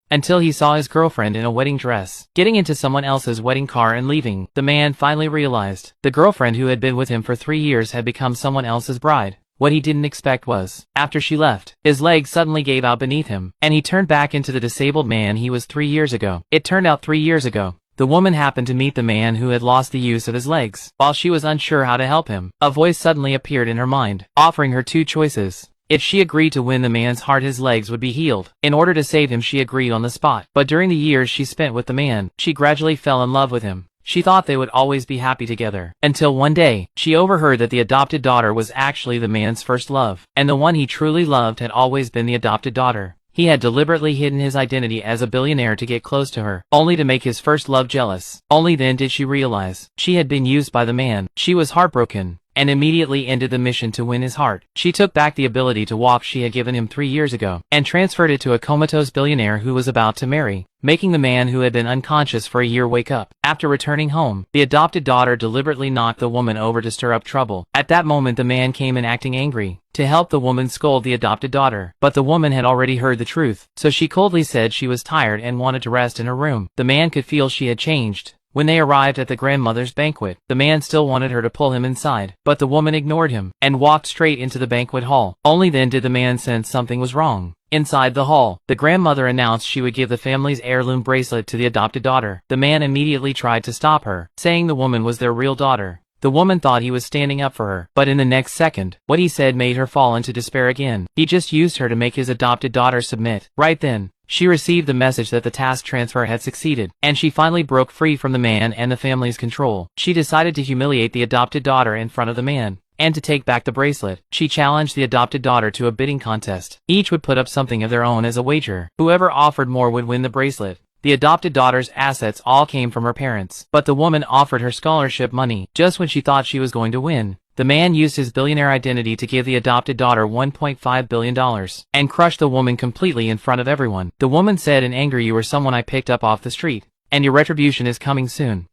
until he saw his girlfriend in a wedding dress, getting into someone else's wedding car and leaving. The man finally realized the girlfriend who had been with him for 3 years had become someone else's bride. What he didn't expect was, after she left, his legs suddenly gave out beneath him, and he turned back into the disabled man he was 3 years ago. It turned out 3 years ago, the woman happened to meet the man who had lost the use of his legs. While she was unsure how to help him, a voice suddenly appeared in her mind, offering her 2 choices. If she agreed to win the man's heart, his legs would be healed. In order to save him, she agreed on the spot. But during the years she spent with the man, she gradually fell in love with him. She thought they would always be happy together. Until one day, she overheard that the adopted daughter was actually the man's first love, and the one he truly loved had always been the adopted daughter. He had deliberately hidden his identity as a billionaire to get close to her, only to make his first love jealous. Only then did she realize she had been used by the man. She was heartbroken, and immediately ended the mission to win his heart. She took back the ability to walk she had given him 3 years ago, and transferred it to a comatose billionaire who was about to marry, making the man who had been unconscious for a year wake up. After returning home, the adopted daughter deliberately knocked the woman over to stir up trouble. At that moment the man came in acting angry, to help the woman scold the adopted daughter. But the woman had already heard the truth, so she coldly said she was tired and wanted to rest in her room. The man could feel she had changed. When they arrived at the grandmother's banquet, the man still wanted her to pull him inside, but the woman ignored him, and walked straight into the banquet hall. Only then did the man sense something was wrong. Inside the hall, the grandmother announced she would give the family's heirloom bracelet to the adopted daughter. The man immediately tried to stop her, saying the woman was their real daughter. The woman thought he was standing up for her, but in the next second, what he said made her fall into despair again. He just used her to make his adopted daughter submit. Right then, she received the message that the task transfer had succeeded, and she finally broke free from the man and the family's control. She decided to humiliate the adopted daughter in front of the man, and to take back the bracelet. She challenged the adopted daughter to a bidding contest. Each would put up something of their own as a wager. Whoever offered more would win the bracelet. The adopted daughter's assets all came from her parents, but the woman offered her scholarship money. Just when she thought she was going to win, the man used his billionaire identity to give the adopted daughter $1.5 billion, and crushed the woman completely in front of everyone. The woman said in anger, "You were someone I picked up off the street, and your retribution is coming soon."